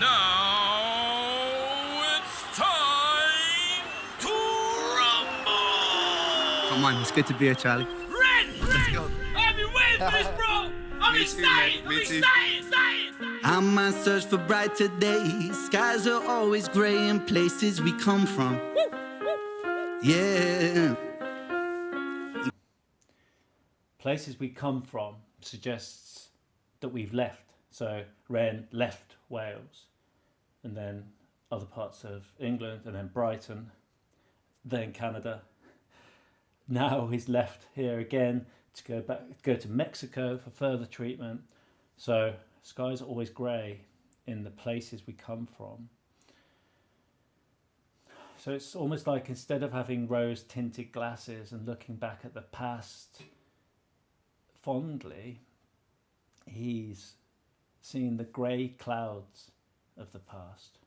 Now it's time to rumble! Come on, it's good to be here, Charlie. Ren! Let's go. I've been waiting for this, bro! I'm excited! I'm excited! I'm on search for brighter days. Skies are always grey in places we come from. Yeah. Places we come from suggests that we've left. So Ren left Wales, and then other parts of England, and then Brighton, then Canada. Now he's left here again to go to Mexico for further treatment. So skies are always grey in the places we come from. So it's almost like instead of having rose-tinted glasses and looking back at the past fondly, he's seen the grey clouds of the past.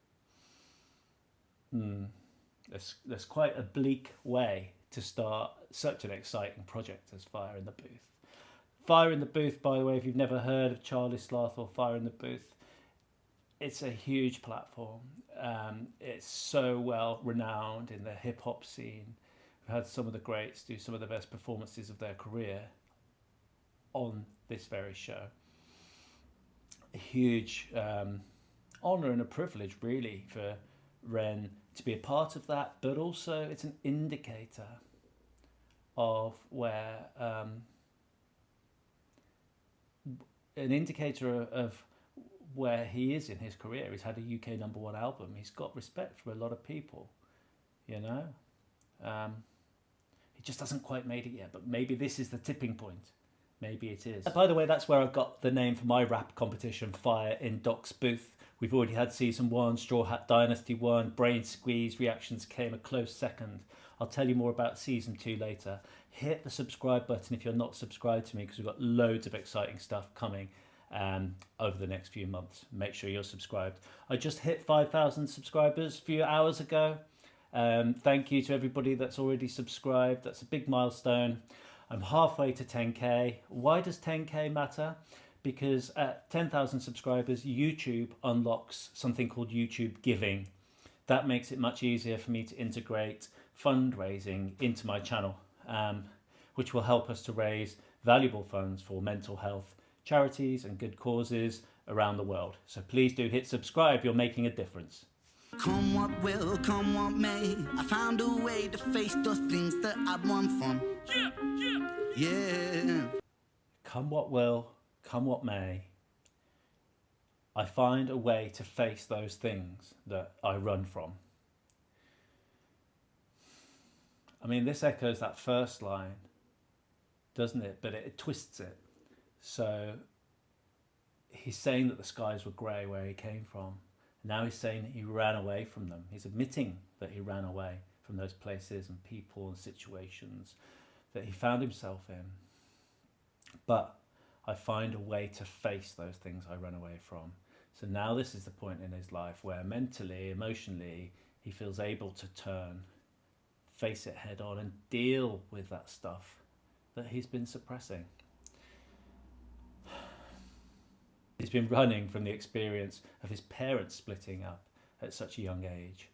There's quite a bleak way to start such an exciting project as Fire in the Booth. Fire in the Booth, by the way, if you've never heard of Charlie Sloth or Fire in the Booth, it's a huge platform. It's so well renowned in the hip hop scene. We've had some of the greats do some of the best performances of their career on this very show. A huge honour and a privilege, really, for Ren to be a part of that, but also it's an indicator of where where he is in his career. He's had a UK #1 album. He's got respect for a lot of people, you know. He just hasn't quite made it yet, but maybe this is the tipping point. Maybe it is. By the way, that's where I got the name for my rap competition, Fire in Doc's Booth. We've already had season 1, Straw Hat Dynasty 1, Brain Squeeze, Reactions came a close second. I'll tell you more about season 2 later. Hit the subscribe button if you're not subscribed to me, because we've got loads of exciting stuff coming over the next few months. Make sure you're subscribed. I just hit 5,000 subscribers a few hours ago. Thank you to everybody that's already subscribed. That's a big milestone. I'm halfway to 10k. Why does 10k matter? Because at 10,000 subscribers, YouTube unlocks something called YouTube Giving. That makes it much easier for me to integrate fundraising into my channel, which will help us to raise valuable funds for mental health charities and good causes around the world. So please do hit subscribe. You're making a difference. Come what will, come what may, I found a way to face those things that I run from. Yeah. Come what will, come what may, I find a way to face those things that I run from. I mean, this echoes that first line, doesn't it? But it twists it. So he's saying that the skies were grey where he came from. Now he's saying that he ran away from them. He's admitting that he ran away from those places and people and situations that he found himself in. But I find a way to face those things I run away from. So now this is the point in his life where mentally, emotionally, he feels able to turn, face it head on and deal with that stuff that he's been suppressing. He's been running from the experience of his parents splitting up at such a young age.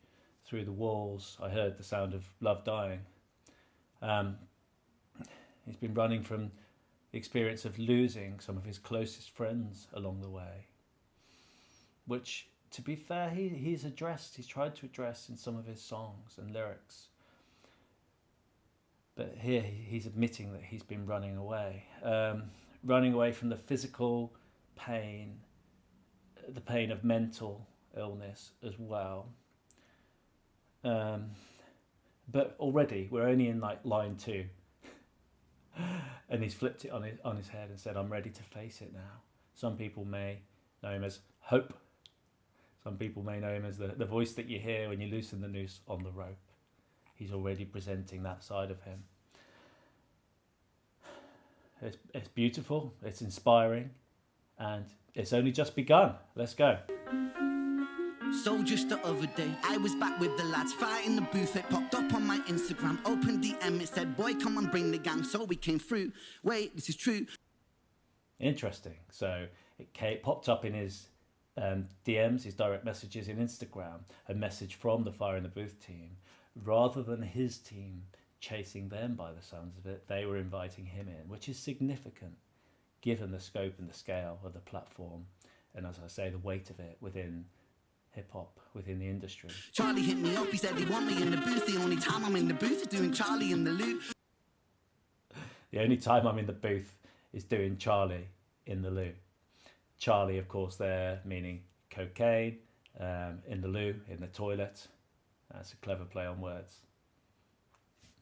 Through the walls, I heard the sound of love dying. He's been running from the experience of losing some of his closest friends along the way, which, to be fair, he's tried to address in some of his songs and lyrics. But here he's admitting that he's been running away from the physical pain, the pain of mental illness as well. But already we're only in like line 2, and he's flipped it on his head and said, I'm ready to face it now. Some people may know him as Hope. Some people may know him as the voice that you hear when you loosen the noose on the rope. He's already presenting that side of him. It's beautiful, it's inspiring, and it's only just begun. Let's go. So just the other day, I was back with the lads, Fire in the Booth. It popped up on my Instagram, open DM, it said, boy, come on, bring the gang. So we came through. Wait, this is true. Interesting. So it popped up in his DMs, his direct messages in Instagram, a message from the Fire in the Booth team, rather than his team chasing them by the sounds of it, they were inviting him in, which is significant given the scope and the scale of the platform, and as I say, the weight of it within hip-hop, within the industry. Charlie hit me up, he said he want me in the booth. The only time I'm in the booth is doing Charlie in the loop. The only time I'm in the booth is doing Charlie in the loo. Charlie, of course, there meaning cocaine, in the loo, in the toilet. That's a clever play on words.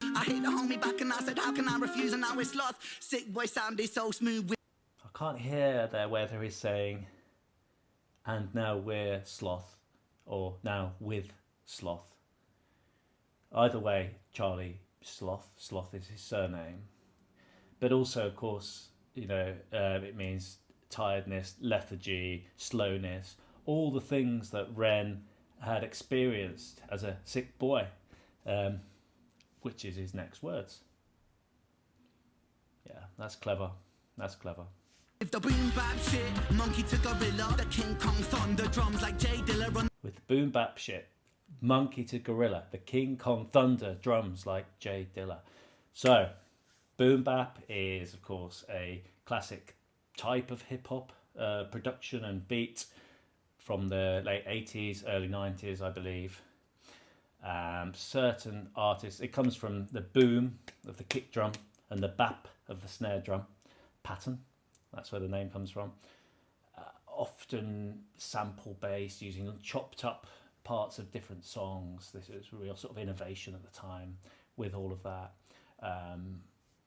I hit the homie back and I said, how can I refuse? And now it's Sloth. Sick boy sounded so smooth. I can't hear there whether he's saying, and now we're Sloth, or now with Sloth. Either way, Charlie Sloth. Sloth is his surname. But also, of course, you know, it means tiredness, lethargy, slowness, all the things that Ren had experienced as a sick boy, which is his next words. Yeah, that's clever. That's clever. With the boom bap shit, monkey to gorilla, the King Kong thunder drums like J Dilla run. With the boom bap shit, monkey to gorilla, the King Kong thunder drums like J Dilla. So, boom bap is, of course, a classic type of hip hop production and beat from the late 80s, early 90s, I believe. Certain artists, it comes from the boom of the kick drum and the bap of the snare drum pattern. That's where the name comes from. Often sample based, using chopped up parts of different songs. This is a real sort of innovation at the time with all of that.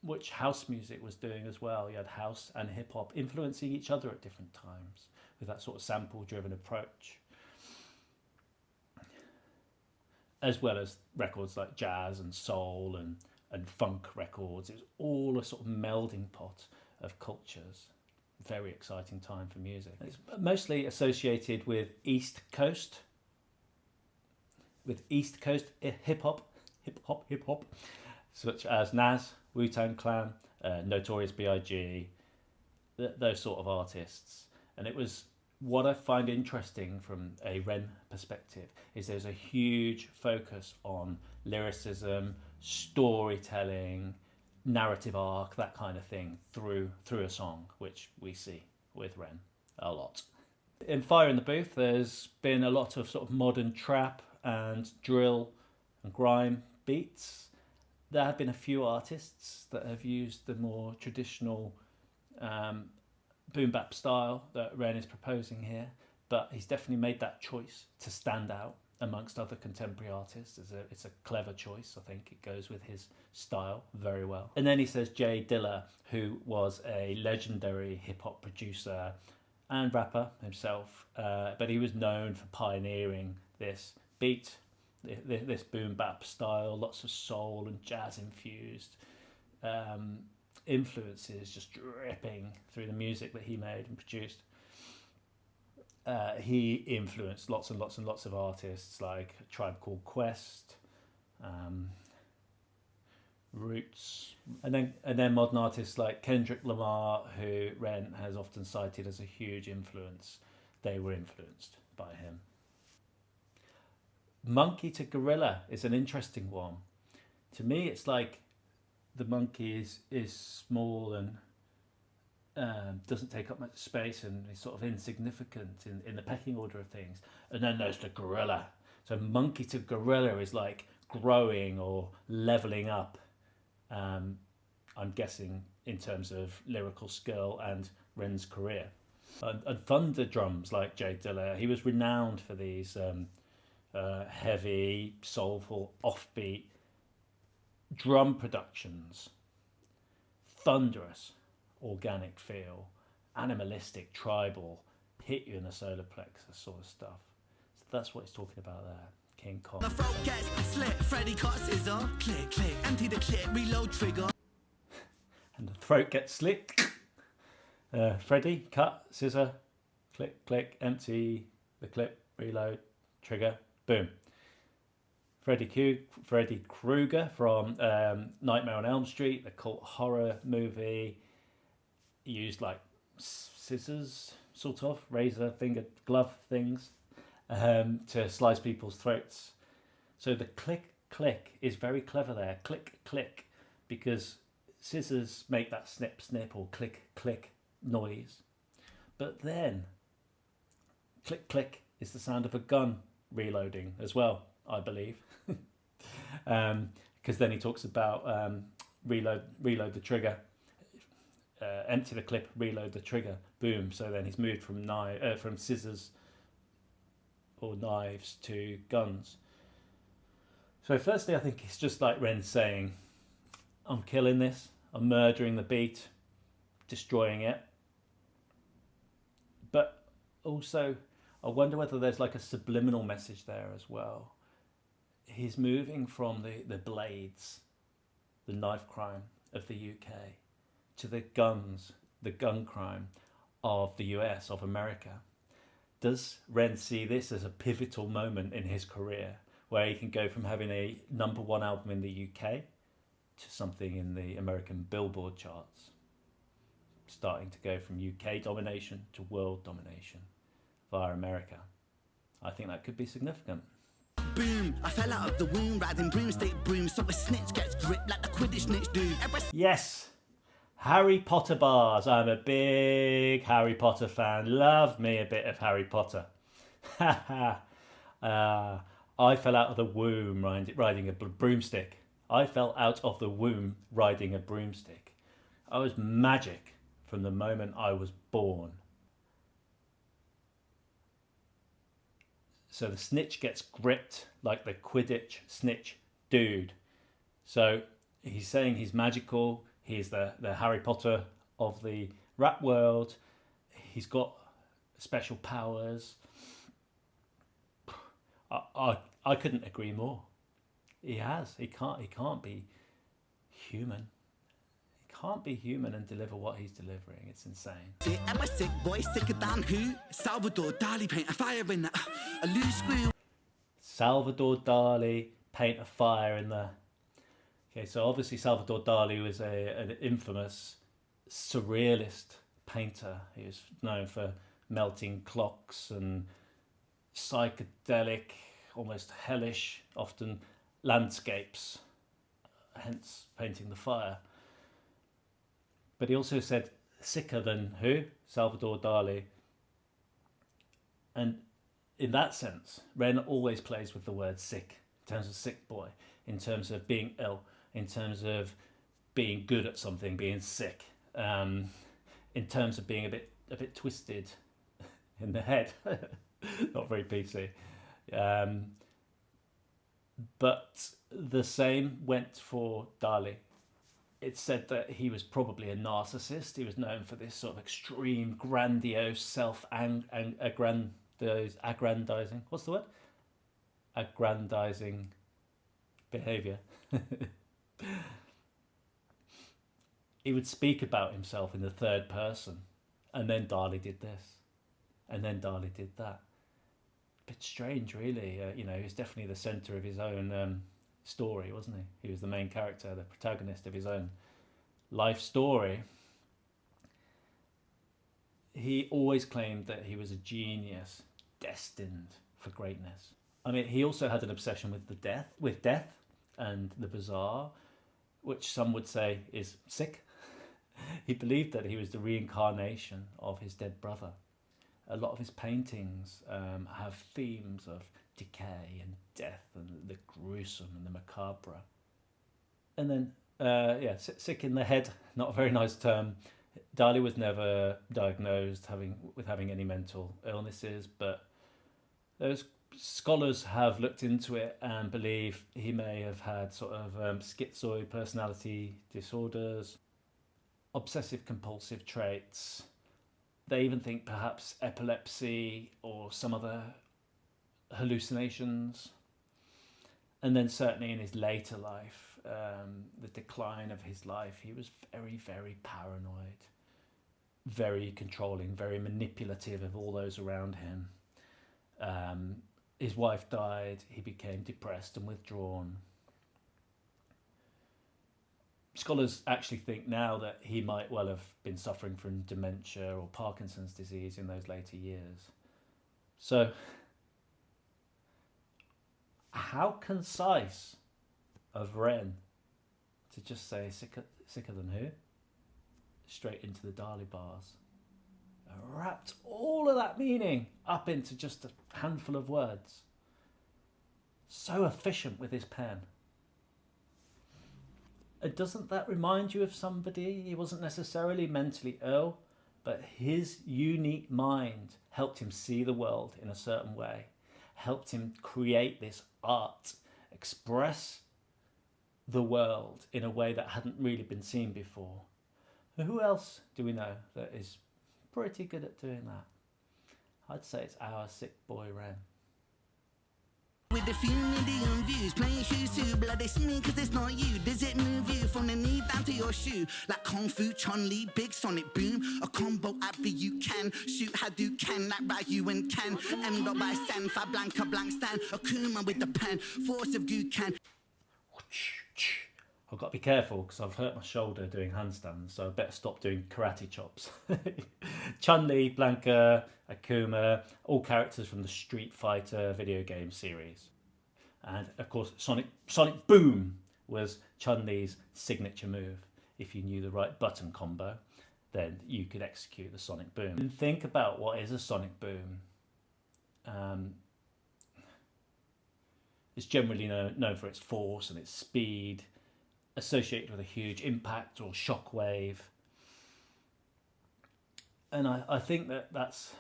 Which house music was doing as well. You had house and hip hop influencing each other at different times with that sort of sample driven approach. As well as records like jazz and soul and funk records. It's all a sort of melding pot of cultures. Very exciting time for music. It's mostly associated with East Coast hip hop, such as Nas, Wu-Tang Clan, Notorious B.I.G., those sort of artists. And it was, what I find interesting from a Ren perspective is there's a huge focus on lyricism, storytelling, narrative arc, that kind of thing through a song, which we see with Ren a lot. In Fire in the Booth, there's been a lot of sort of modern trap and drill and grime beats. There have been a few artists that have used the more traditional boom bap style that Ren is proposing here, but he's definitely made that choice to stand out amongst other contemporary artists. It's a clever choice. I think it goes with his style very well. And then he says J Dilla, who was a legendary hip-hop producer and rapper himself, but he was known for pioneering this beat, this boom bap style, lots of soul and jazz infused influences just dripping through the music that he made and produced. He influenced lots and lots and lots of artists like Tribe Called Quest, Roots, and then modern artists like Kendrick Lamar, who Ren has often cited as a huge influence. They were influenced by him. Monkey to gorilla is an interesting one. To me, it's like the monkey is small and doesn't take up much space and is sort of insignificant in the pecking order of things. And then there's the gorilla. So monkey to gorilla is like growing or leveling up. I'm guessing in terms of lyrical skill and Ren's career. And thunder drums like J Dilla, he was renowned for these heavy, soulful, offbeat drum productions. Thunderous, organic feel, animalistic, tribal, hit you in the solar plexus sort of stuff. So that's what he's talking about there. King Kong. The throat gets slit, Freddy cut scissor, click, click, empty the clip, reload trigger. And the throat gets slit. Freddy, cut, scissor, click, click, empty the clip, reload, trigger, boom. Freddy Krueger from Nightmare on Elm Street, the cult horror movie, used like scissors sort of razor fingered glove things, to slice people's throats. So the click click is very clever there. Click click, because scissors make that snip snip or click click noise. But then click click is the sound of a gun reloading as well, I believe. Because then he talks about reload the trigger, empty the clip, reload the trigger, boom. So then he's moved from scissors or knives to guns. So firstly, I think it's just like Ren saying, I'm killing this, I'm murdering the beat, destroying it. But also, I wonder whether there's like a subliminal message there as well. He's moving from the blades, the knife crime of the UK, to the guns, the gun crime of the US, of America. Does Ren see this as a pivotal moment in his career, where he can go from having a #1 album in the UK to something in the American Billboard charts, starting to go from UK domination to world domination via America? I think that could be significant. Boom, I fell out of the womb riding broomstick broom, so a snitch gets gripped like the Quidditch snitch dude. Yes, Harry Potter bars. I'm a big Harry Potter fan. Love me a bit of Harry Potter. I fell out of the womb riding a broomstick. I fell out of the womb riding a broomstick. I was magic from the moment I was born. So the snitch gets gripped like the Quidditch snitch dude. So he's saying he's magical. He's the Harry Potter of the rap world. He's got special powers. I couldn't agree more. He has. He can't be human. He can't be human and deliver what he's delivering. It's insane. Am I sick, boy? Sicker than who? Salvador Dali paint a fire in that. A loose screw. Salvador Dali, paint a fire in the... Okay, so obviously Salvador Dali was an infamous surrealist painter. He was known for melting clocks and psychedelic, almost hellish, often landscapes, hence painting the fire. But he also said sicker than who? Salvador Dali. And in that sense, Ren always plays with the word sick, in terms of sick boy, in terms of being ill, in terms of being good at something, being sick, in terms of being a bit twisted in the head. Not very PC. But the same went for Dali. It's said that he was probably a narcissist. He was known for this sort of extreme, grandiose, aggrandizing. What's the word? Aggrandizing behavior. He would speak about himself in the third person, and then Dali did this, and then Dali did that. Bit strange, really. He was definitely the centre of his own story, wasn't he? He was the main character, the protagonist of his own life story. He always claimed that he was a genius, destined for greatness. I mean, he also had an obsession with death and the bizarre, which some would say is sick. He believed that he was the reincarnation of his dead brother. A lot of his paintings have themes of decay and death and the gruesome and the macabre. And then, sick in the head, not a very nice term. Dali was never diagnosed with having any mental illnesses, but those scholars have looked into it and believe he may have had sort of schizoid personality disorders, obsessive compulsive traits. They even think perhaps epilepsy or some other hallucinations. And then certainly in his later life, the decline of his life, he was very, very paranoid, very controlling, very manipulative of all those around him. His wife died, he became depressed and withdrawn. Scholars actually think now that he might well have been suffering from dementia or Parkinson's disease in those later years. So, how concise of Ren to just say sicker than who? Straight into the Dali bars. Wrapped all of that meaning up into just a handful of words. So efficient with his pen. Doesn't that remind you of somebody? He wasn't necessarily mentally ill, but his unique mind helped him see the world in a certain way, helped him create this art, express the world in a way that hadn't really been seen before. Who else do we know that is pretty good at doing that? I'd say it's our sick boy Ren. With a few million views, playing shoes too, bloody smooth cause it's not you. Does it move you from the knee down to your shoe? Like Kung Fu, Chun-Li, big sonic boom. A combo every you can. Shoot Hadouken like Ryu and Ken. M. by Sen, Fa Blanca, blank stand. Akuma with the pen, force of Gukan. I've got to be careful because I've hurt my shoulder doing handstands, so I better stop doing karate chops. Chun-Li, Blanca, Akuma, all characters from the Street Fighter video game series. And of course, Sonic Boom was Chun-Li's signature move. If you knew the right button combo, then you could execute the Sonic Boom. And think about what is a Sonic Boom. It's generally known for its force and its speed, associated with a huge impact or shock wave. And I think that's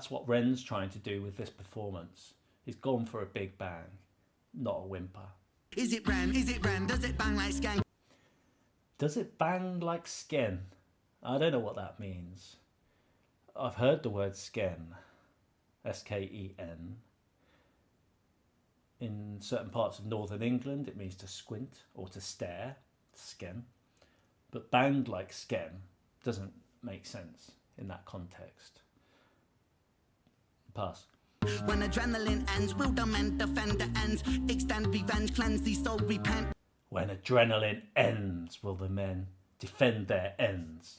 what Ren's trying to do with this performance. He's gone for a big bang, not a whimper. Is it Ren? Is it Ren? Does it bang like skank? Does it bang like skin? I don't know what that means. I've heard the word sken, S-K-E-N. In certain parts of northern England, it means to squint or to stare, sken. But banged like sken doesn't make sense in that context. Pass. When adrenaline ends, will the men defend the ends? Extend revenge, cleanse the soul, repent. When adrenaline ends, will the men defend their ends?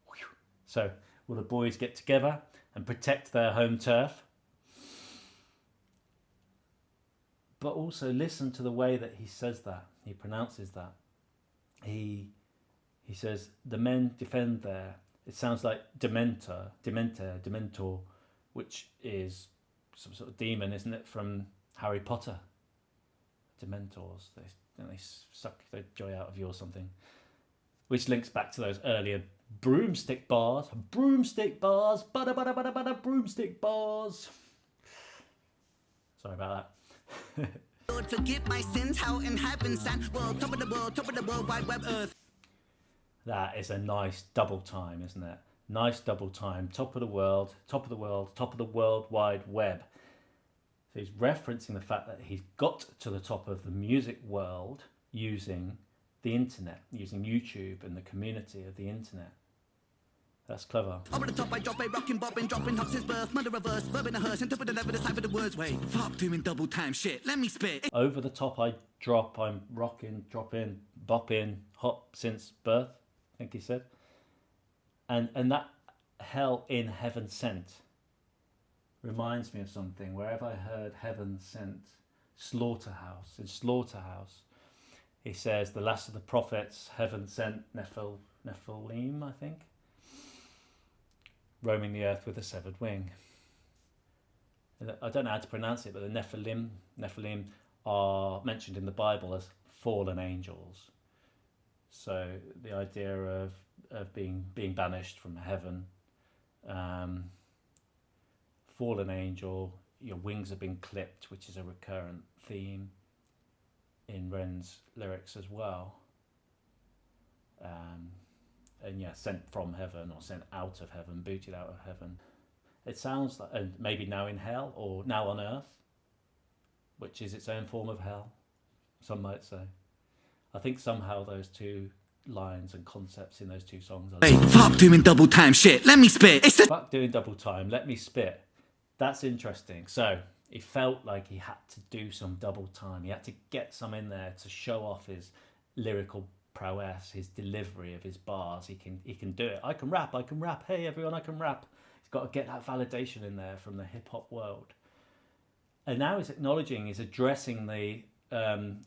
Whew. So, will the boys get together and protect their home turf? But also listen to the way that he says that. He pronounces that. He says, the men defend their... It sounds like dementor, which is some sort of demon, isn't it, from Harry Potter? Dementors. They suck the joy out of you or something. Which links back to those earlier broomstick bars. Broomstick bars. Bada bada bada bada broomstick bars. Sorry about that. Lord, forgive my sins, how in heaven sent world, top of the world, wide web earth. That is a nice double time, isn't it? Nice double time. Top of the world, top of the world, top of the world wide web. So he's referencing the fact that he's got to the top of the music world using the internet, using YouTube and the community of the internet. That's clever. Over the top, I drop a rockin' bobbin', dropping hops his birth, mother reverse, verb in a hearse, and top of the level, decipher the words. Wait, fuck doing double time shit, let me spit. Over the top, I drop, I'm rocking, dropping, bopping, hop since birth, I think he said. And that hell in heaven sent reminds me of something. Where have I heard heaven sent? Slaughterhouse. In Slaughterhouse, he says, the last of the prophets, heaven sent Nephilim, I think, roaming the earth with a severed wing. I don't know how to pronounce it, but the Nephilim are mentioned in the Bible as fallen angels. So the idea of being banished from heaven, fallen angel, your wings have been clipped, which is a recurrent theme in Ren's lyrics as well. And yeah, sent from heaven or sent out of heaven, booted out of heaven. It sounds like, and maybe now in hell or now on earth, which is its own form of hell, some might say. I think somehow those two lines and concepts in those two songs are... Hey, fuck doing double time shit, let me spit. It's the... Fuck doing double time, let me spit. That's interesting. So he felt like he had to do some double time. He had to get some in there to show off his lyrical prowess, his delivery of his bars. He can do it. I can rap. Hey everyone, I can rap. He's got to get that validation in there from the hip hop world. And now he's addressing the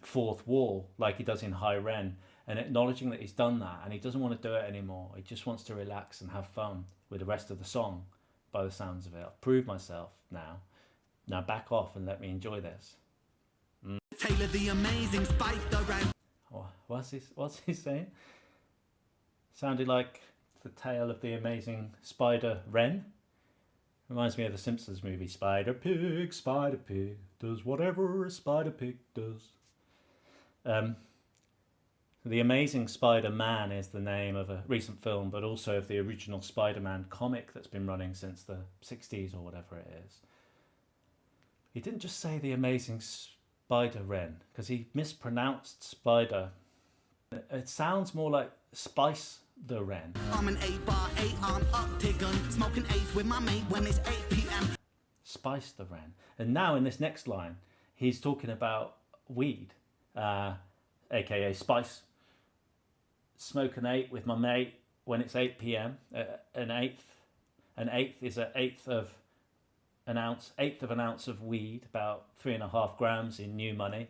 fourth wall like he does in High Ren, and acknowledging that he's done that and he doesn't want to do it anymore. He just wants to relax and have fun with the rest of the song, by the sounds of it. I've proved myself now. Now back off and let me enjoy this. Taylor the amazing Spider Ren. Oh, what's he saying? Sounded like the tale of the amazing Spider Ren. Reminds me of the Simpsons movie. Spider Pig does whatever a Spider Pig does. The Amazing Spider-Man is the name of a recent film, but also of the original Spider-Man comic that's been running since the 60s or whatever it is. He didn't just say the Amazing Spider-Ren, because he mispronounced spider. It sounds more like Spice the Ren. I'm an 8-bar, 8-arm octagon, smoking eighth with my mate when it's 8 p.m. Spice the Ren. And now in this next line, he's talking about weed, aka spice. Smoke an 8 with my mate when it's 8 p.m. An eighth is an eighth of an ounce of weed, about 3.5 grams in new money.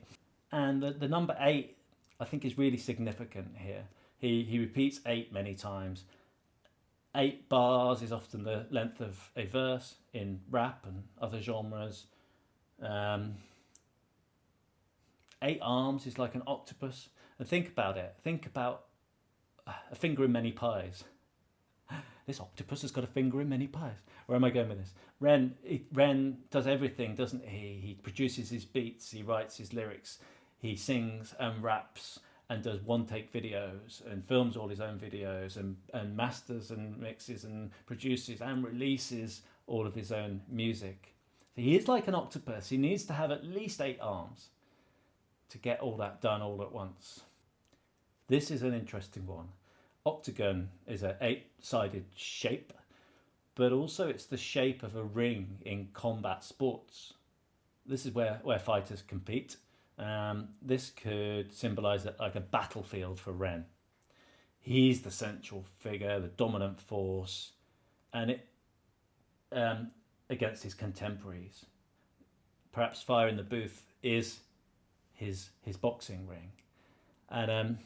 And the number 8, I think, is really significant here. He repeats 8 many times. 8 bars is often the length of a verse in rap and other genres. 8 arms is like an octopus. And think about it. Think about a finger in many pies. This octopus has got a finger in many pies. Where am I going with this? Ren does everything, doesn't he? He produces his beats, he writes his lyrics, he sings and raps and does one-take videos and films all his own videos and masters and mixes and produces and releases all of his own music. So he is like an octopus. He needs to have at least 8 arms to get all that done all at once. This is an interesting one. Octagon is an 8-sided shape, but also it's the shape of a ring in combat sports. This is where fighters compete. This could symbolize like a battlefield for Ren. He's the central figure, the dominant force, and it against his contemporaries. Perhaps Fire in the Booth is his boxing ring, and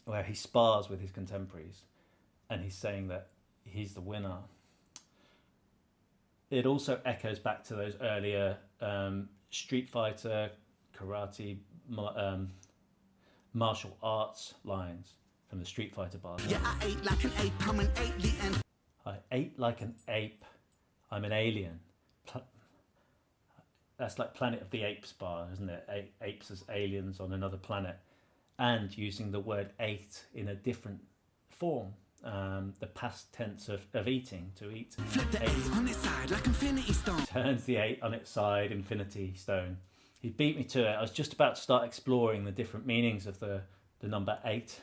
where he spars with his contemporaries, and he's saying that he's the winner. It also echoes back to those earlier Street Fighter, karate, martial arts lines from the Street Fighter bars. Yeah, I ate like an ape, I'm an alien. I ate like an ape, I'm an alien. That's like Planet of the Apes bar, isn't it? Apes as aliens on another planet. And using the word ate in a different form. The past tense of eating, to eat. Flip the 8 on its side like Infinity Stone. Turns the 8 on its side, Infinity Stone. He beat me to it. I was just about to start exploring the different meanings of the number 8.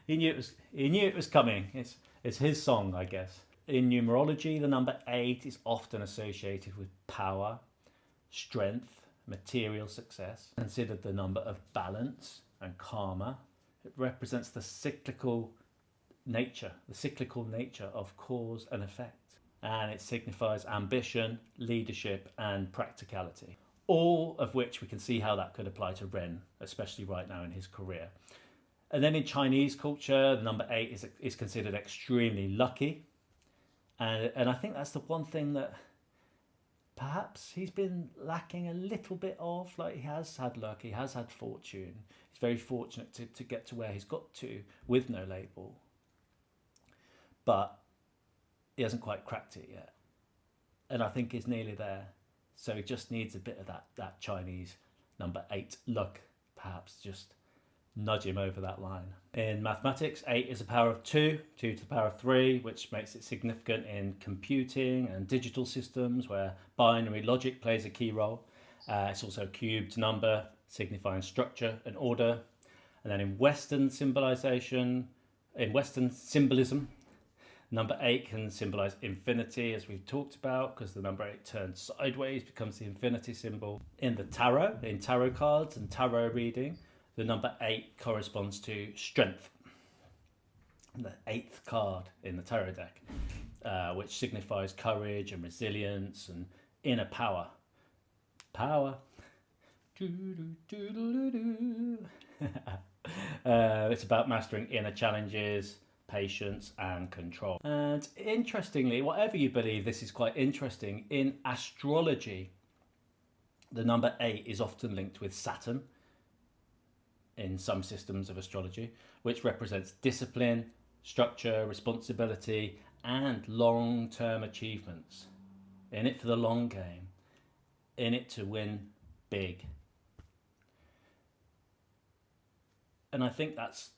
He knew it was coming. It's his song, I guess. In numerology, the number 8 is often associated with power, strength, material success. Considered the number of balance and karma. It represents the cyclical nature of cause and effect. And it signifies ambition, leadership, and practicality. All of which we can see how that could apply to Ren, especially right now in his career. And then in Chinese culture, the number 8 is considered extremely lucky. And I think that's the one thing that perhaps he's been lacking a little bit of. Like, he has had luck, he has had fortune. He's very fortunate to get to where he's got to with no label. But he hasn't quite cracked it yet. And I think he's nearly there. So he just needs a bit of that Chinese number 8 luck, perhaps just nudge him over that line. In mathematics, 8 is a power of 2 to the power of 3, which makes it significant in computing and digital systems where binary logic plays a key role. It's also a cubed number, signifying structure and order. And then in Western symbolism, Number 8 can symbolize infinity, as we've talked about, because the number 8 turns sideways, becomes the infinity symbol. In the tarot, in tarot cards and tarot reading, the number 8 corresponds to strength. The 8th card in the tarot deck, which signifies courage and resilience and inner power. Power. It's about mastering inner challenges, patience and control. And interestingly, whatever you believe, this is quite interesting. In astrology, the number 8 is often linked with Saturn in some systems of astrology, which represents discipline, structure, responsibility and long-term achievements. In it for the long game, in it to win big. And I think that's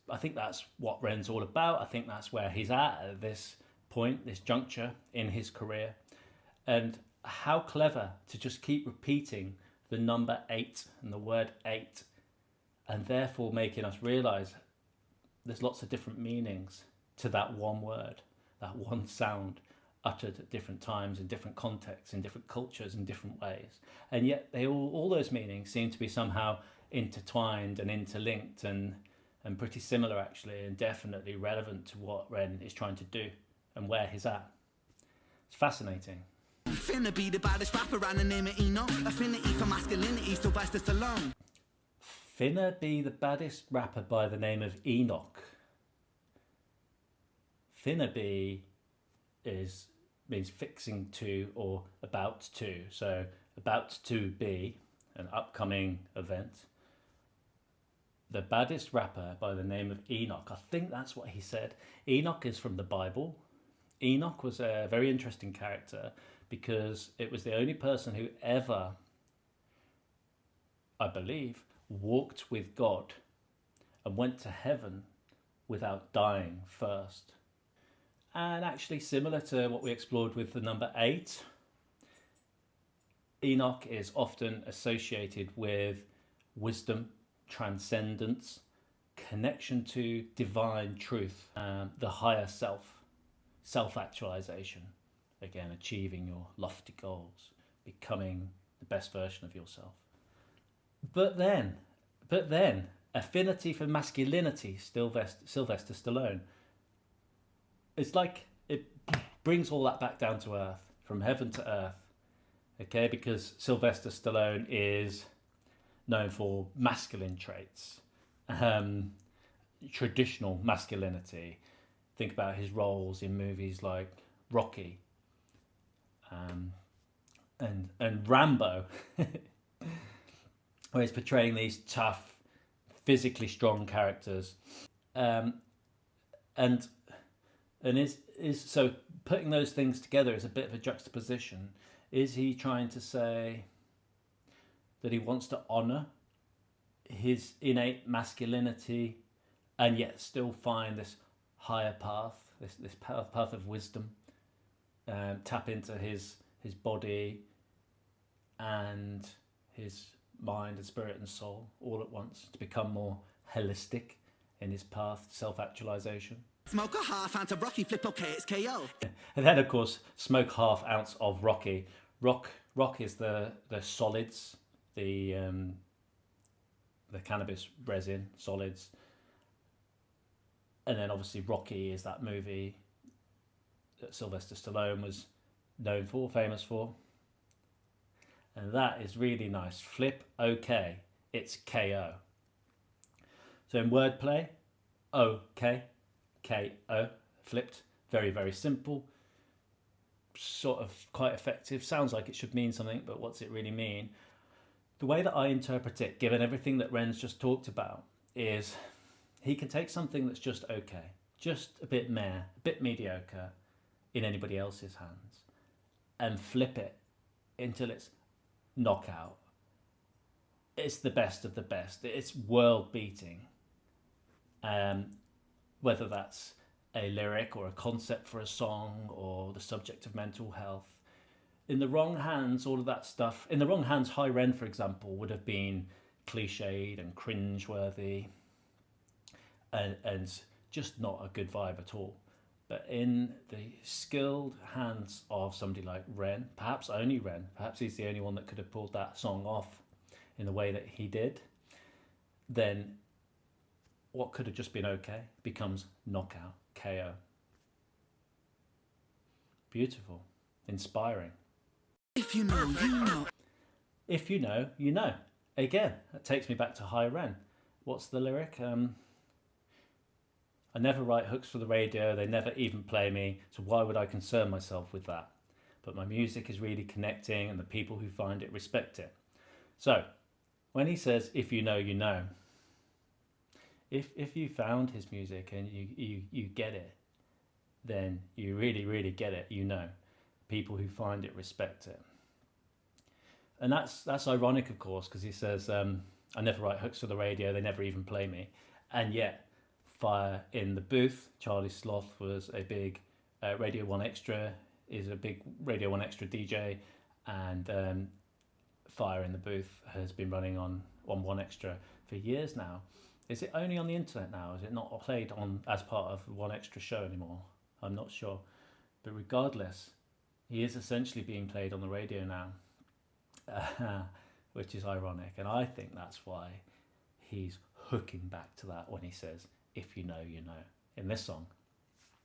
what Ren's all about. I think that's where he's at this point, this juncture in his career. And how clever to just keep repeating the number 8 and the word 8, and therefore making us realize there's lots of different meanings to that one word, that one sound uttered at different times, in different contexts, in different cultures, in different ways. And yet they all those meanings seem to be somehow intertwined and interlinked and pretty similar actually, and definitely relevant to what Ren is trying to do and where he's at. It's fascinating. Finna be the baddest rapper around the name of Enoch. Affinity for masculinity, Sylvester Stallone. Finna be the baddest rapper by the name of Enoch. Finna be means fixing to or about to. So about to be an upcoming event. The baddest rapper by the name of Enoch. I think that's what he said. Enoch is from the Bible. Enoch was a very interesting character because it was the only person who ever, I believe, walked with God and went to heaven without dying first. And actually similar to what we explored with the number 8, Enoch is often associated with wisdom, transcendence, connection to divine truth, the higher self, self-actualization, again achieving your lofty goals, becoming the best version of yourself. But then, affinity for masculinity, Sylvester Stallone. It's like it brings all that back down to earth, from heaven to earth, okay? Because Sylvester Stallone is known for masculine traits, traditional masculinity. Think about his roles in movies like Rocky and Rambo, where he's portraying these tough, physically strong characters, and is so putting those things together is a bit of a juxtaposition. Is he trying to say that he wants to honour his innate masculinity and yet still find this higher path, this path of wisdom, tap into his body and his mind and spirit and soul all at once to become more holistic in his path to self-actualization? Smoke a half ounce of Rocky, flip okay, it's KO. And then of course smoke half ounce of Rocky. Rock is the solids, the cannabis resin solids, and then obviously Rocky is that movie that Sylvester Stallone was known for, famous for, and that is really nice. Flip okay, it's KO. So in wordplay, okay, KO, flipped, very, very simple, sort of quite effective. Sounds like it should mean something, but what's it really mean? The way that I interpret it, given everything that Ren's just talked about, is he can take something that's just okay, just a bit meh, a bit mediocre in anybody else's hands, and flip it until it's knockout. It's the best of the best. It's world beating. Whether that's a lyric or a concept for a song or the subject of mental health. In the wrong hands, all of that stuff. In the wrong hands, High Ren, for example, would have been cliched and cringeworthy and just not a good vibe at all. But in the skilled hands of somebody like Ren, perhaps only Ren, perhaps he's the only one that could have pulled that song off in the way that he did, then what could have just been okay becomes knockout, KO. Beautiful, inspiring. If you know, you know. If you know, you know. Again, that takes me back to High Ren. What's the lyric? I never write hooks for the radio, they never even play me, so why would I concern myself with that? But my music is really connecting and the people who find it respect it. So, when he says, if you know, you know, if you found his music and you get it, then you really, really get it, you know. People who find it respect it. And that's ironic, of course, because he says, I never write hooks for the radio, they never even play me. And yet, Fire in the Booth, Charlie Sloth was a big Radio 1 Extra, is a big Radio 1 Extra DJ, and Fire in the Booth has been running on 1 Extra for years now. Is it only on the internet now? Is it not played on as part of 1 Extra show anymore? I'm not sure. But regardless, he is essentially being played on the radio now, which is ironic. And I think that's why he's hooking back to that when he says, if you know, you know, in this song.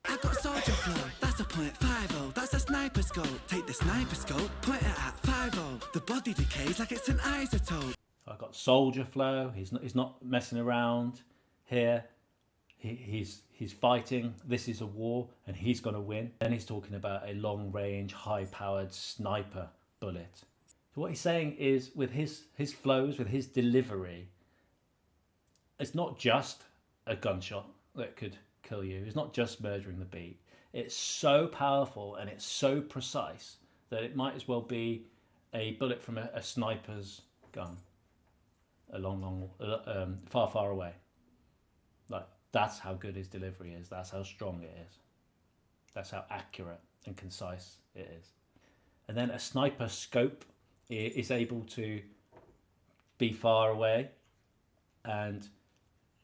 I got soldier flow, that's a .50, that's a sniper scope. Take the sniper scope, point it at 50. The body decays like it's an isotope. I got soldier flow. He's not messing around here. He's fighting. This is a war, and he's gonna win. Then he's talking about a long-range, high-powered sniper bullet. So what he's saying is, with his flows, with his delivery, it's not just a gunshot that could kill you. It's not just murdering the beat. It's so powerful and it's so precise that it might as well be a bullet from a sniper's gun, far away. Like, that's how good his delivery is. That's how strong it is. That's how accurate and concise it is. And then a sniper scope is able to be far away and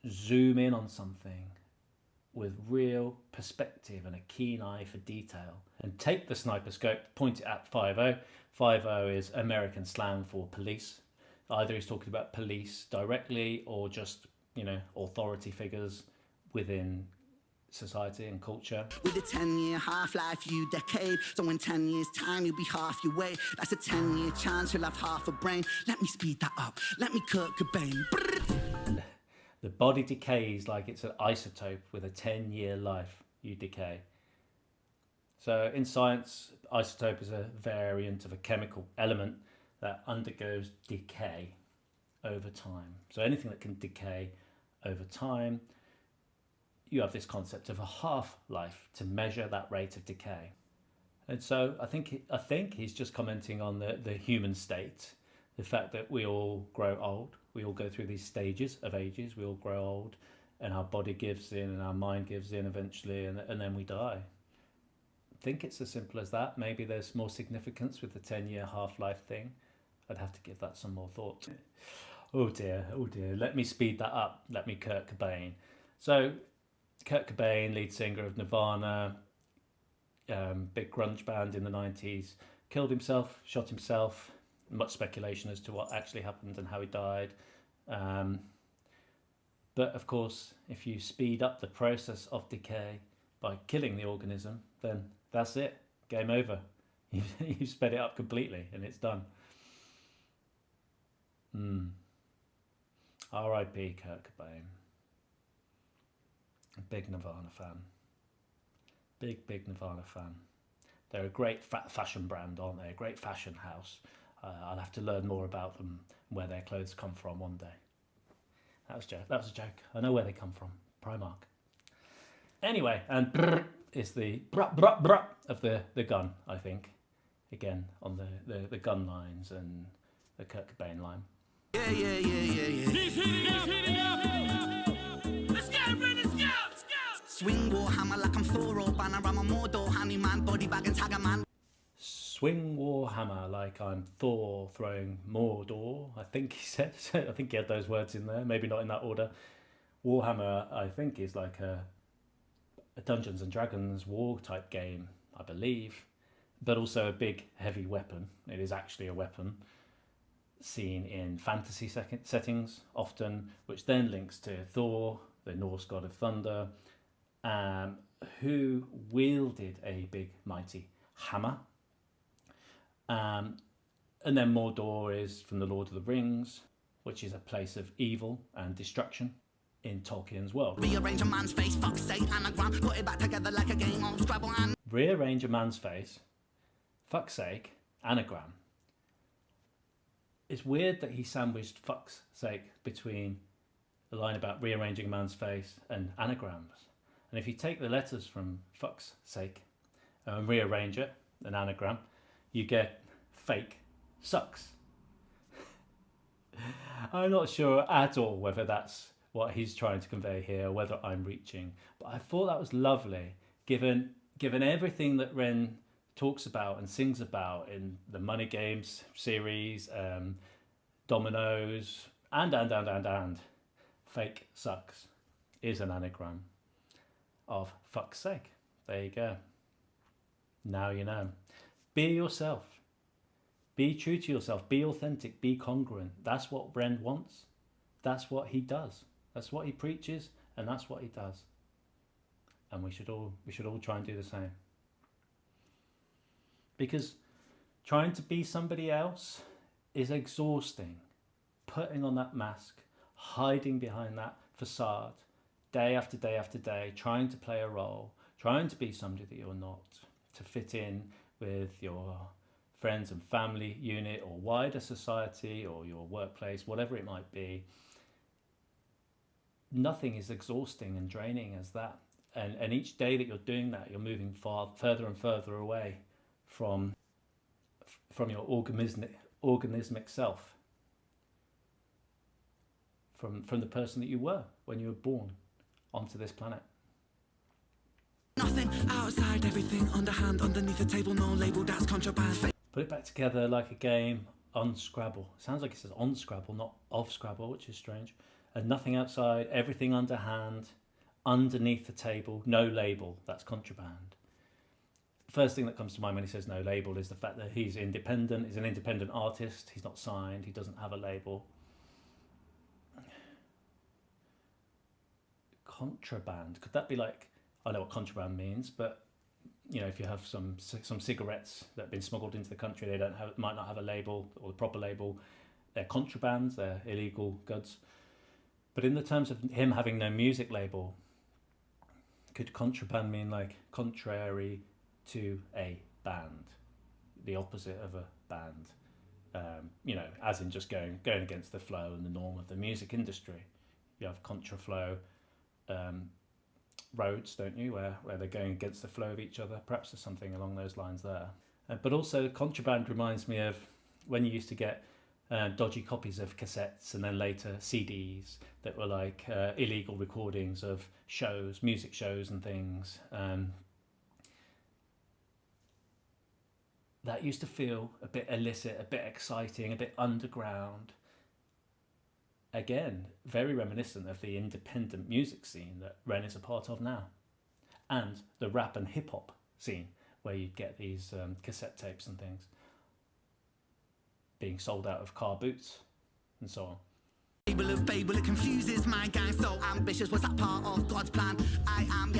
zoom in on something with real perspective and a keen eye for detail, and take the sniper scope, point it at 50. 50 is American slang for police. Either he's talking about police directly or just, authority figures within society and culture. With a 10-year half-life, you decade. So in 10 years' time, you'll be half your weight. That's a 10-year chance, you'll have half a brain. Let me speed that up. Let me Kurt Cobain. The body decays like it's an isotope with a 10-year life. You decay. So in science, isotope is a variant of a chemical element that undergoes decay over time. So anything that can decay over time, you have this concept of a half-life to measure that rate of decay. And so I think he's just commenting on the human state, the fact that we all grow old. We all go through these stages of ages. We all grow old, and our body gives in and our mind gives in eventually, and then we die. I think it's as simple as that. Maybe there's more significance with the 10-year half-life thing. I'd have to give that some more thought. Oh dear. Let me speed that up. Let me Kurt Cobain. So Kurt Cobain, lead singer of Nirvana, big grunge band in the 90s, killed himself, shot himself. Much speculation as to what actually happened and how he died. But of course, if you speed up the process of decay by killing the organism, then that's it. Game over. You've sped it up completely and it's done. R.I.P. Kurt Cobain. A big Nirvana fan. Big Nirvana fan. They're a great fashion brand, aren't they? A great fashion house. I'll have to learn more about them, where their clothes come from one day. That was a joke. I know where they come from. Primark. Anyway, and brr is the brr of the gun, I think. Again, on the gun lines and the Kurt Cobain line. Yeah. He's heating up. Let's go, Ren, let's go. Swing Warhammer like I'm Thor or Banner. I'm a Mordor, honey man, body bag and tag a man. Swing Warhammer like I'm Thor throwing Mordor, I think he said. I think he had those words in there, maybe not in that order. Warhammer, I think, is like a Dungeons and Dragons war type game, I believe, but also a big heavy weapon. It is actually a weapon seen in fantasy settings often, which then links to Thor, the Norse god of thunder, who wielded a big mighty hammer. And then Mordor is from the Lord of the Rings, which is a place of evil and destruction in Tolkien's world. Rearrange a man's face, fuck's sake, anagram. Put it back together like a game of Scrabble and... Rearrange a man's face, fuck's sake, anagram. It's weird that he sandwiched fuck's sake between the line about rearranging a man's face and anagrams. And if you take the letters from fuck's sake and rearrange it, an anagram, you get fake sucks. I'm not sure at all whether that's what he's trying to convey here, whether I'm reaching, but I thought that was lovely, given everything that Ren talks about and sings about in the Money Games series, Dominoes, and fake sucks is an anagram of fuck's sake. There you go. Now you know. Be yourself. Be true to yourself. Be authentic. Be congruent. That's what Ren wants. That's what he does. That's what he preaches, and that's what he does. And we should all try and do the same. Because trying to be somebody else is exhausting. Putting on that mask, hiding behind that facade, day after day after day, trying to play a role, trying to be somebody that you're not, to fit in with your friends and family unit or wider society or your workplace, whatever it might be. Nothing is exhausting and draining as that. And each day that you're doing that, you're moving further and further away from your organismic self, from the person that you were when you were born onto this planet. Nothing outside, everything underhand, underneath the table, no label, that's contraband. Put it back together like a game on Scrabble. It sounds like it says on Scrabble, not of Scrabble, which is strange. And nothing outside, everything underhand, underneath the table, no label, that's contraband. First thing that comes to mind when he says no label is the fact that he's independent, he's an independent artist, he's not signed, he doesn't have a label. Contraband, could that be like, I know what contraband means, but you know, if you have some cigarettes that have been smuggled into the country, they might not have a label or the proper label. They're contrabands, they're illegal goods. But in the terms of him having no music label, could contraband mean like contrary to a band, the opposite of a band? You know, as in just going against the flow and the norm of the music industry. You have contraflow roads, don't you, where they're going against the flow of each other. Perhaps there's something along those lines there. But also contraband reminds me of when you used to get dodgy copies of cassettes and then later CDs that were like illegal recordings of shows, music shows and things. That used to feel a bit illicit, a bit exciting, a bit underground. Again, very reminiscent of the independent music scene that Ren is a part of now. And the rap and hip hop scene, where you'd get these cassette tapes and things being sold out of car boots and so on. Fable of fable, it confuses my gang. So ambitious, was that part of God's plan? I am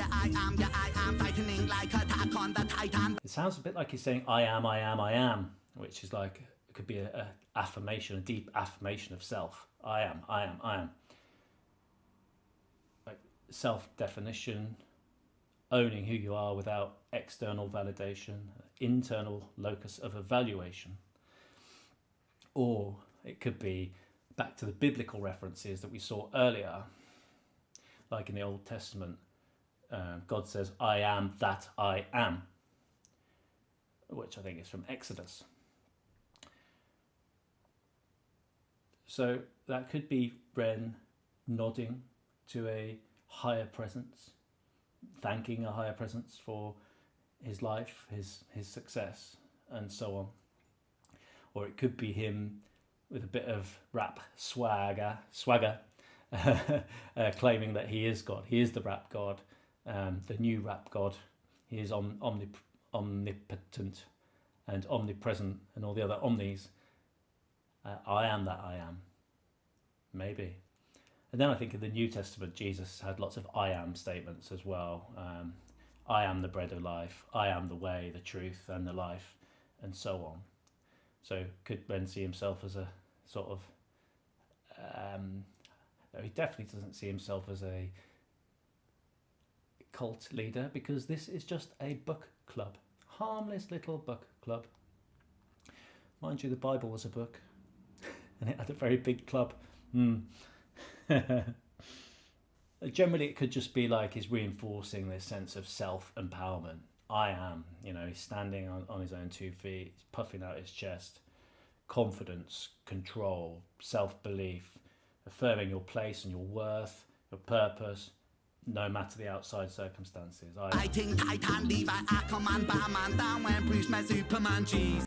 fighting like attack on the Titan. It sounds a bit like he's saying I am, which is like, it could be a affirmation, a deep affirmation of self. I am. Like self-definition, owning who you are without external validation, internal locus of evaluation. Or it could be back to the biblical references that we saw earlier, like in the Old Testament. God says, I am that I am, which I think is from Exodus. So that could be Ren nodding to a higher presence, thanking a higher presence for his life, his success, and so on. Or it could be him with a bit of rap swagger, claiming that he is God, he is the rap God, the new rap god. He is omnipotent and omnipresent and all the other omnis. I am that I am. Maybe. And then I think in the New Testament, Jesus had lots of I am statements as well. I am the bread of life. I am the way, the truth, and the life, and so on. So could Ren see himself as a sort of... no, he definitely doesn't see himself as a cult leader, because this is just a book club. Harmless little book club. Mind you, the Bible was a book, and it had a very big club. Generally, it could just be like he's reinforcing this sense of self-empowerment. I am, he's standing on his own 2 feet, he's puffing out his chest. Confidence, control, self-belief, affirming your place and your worth, your purpose, no matter the outside circumstances. I think Titan leave Aquaman, Batman down when Bruce met Superman cheese.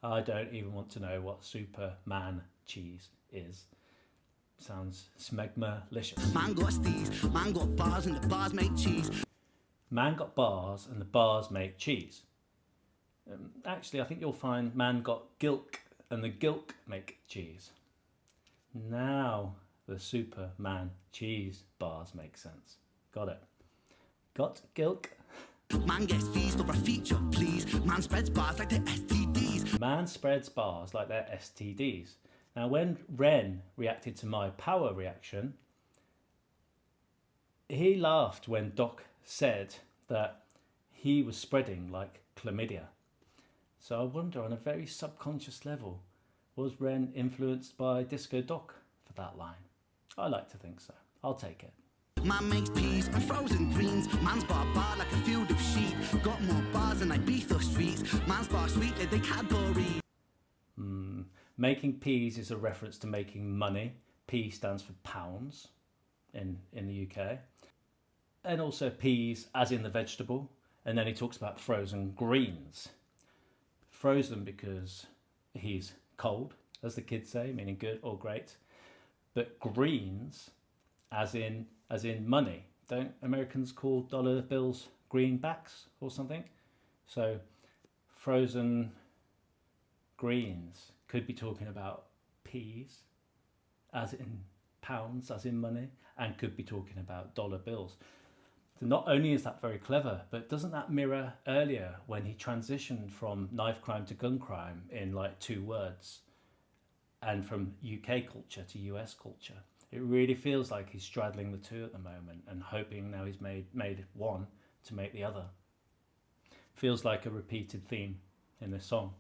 I don't even want to know what Superman cheese is. Sounds smegma-licious. Man got steez, man got bars and the bars make cheese. Man got bars and the bars make cheese. Actually, I think you'll find man got gilk and the gilk make cheese. Now the Superman cheese bars make sense. Got it. Got gilk. Man gets fees for a feature, please. Man spreads bars like they're STDs. Man spreads bars like they're STDs. Now, when Ren reacted to my power reaction, he laughed when Doc said that he was spreading like chlamydia. So I wonder, on a very subconscious level, was Ren influenced by Disco Doc for that line? I like to think so. I'll take it. Man makes peas and frozen greens. Man's bar like a field of sheep. Got more bars than Ibiza streets. Man's bar sweet like they Cadbury. Making peas is a reference to making money. P stands for pounds in the UK. And also peas as in the vegetable. And then he talks about frozen greens. Frozen because he's cold, as the kids say, meaning good or great. But greens as in money. Don't Americans call dollar bills greenbacks or something? So frozen greens could be talking about peas as in pounds, as in money, and could be talking about dollar bills. So not only is that very clever, but doesn't that mirror earlier when he transitioned from knife crime to gun crime in like 2 words, and from UK culture to US culture? It really feels like he's straddling the 2 at the moment and hoping now he's made one to make the other. Feels like a repeated theme in this song.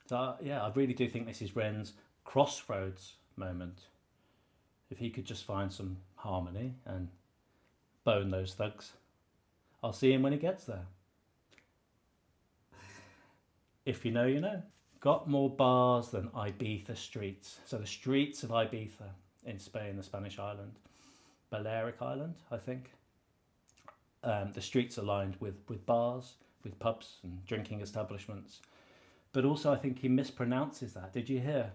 So yeah, I really do think this is Ren's crossroads moment. If he could just find some harmony and bone those thugs, I'll see him when he gets there. If you know, you know. Got more bars than Ibiza streets. So the streets of Ibiza in Spain, the Spanish island, Balearic Island, I think. The streets are lined with bars, with pubs and drinking establishments. But also I think he mispronounces that. Did you hear?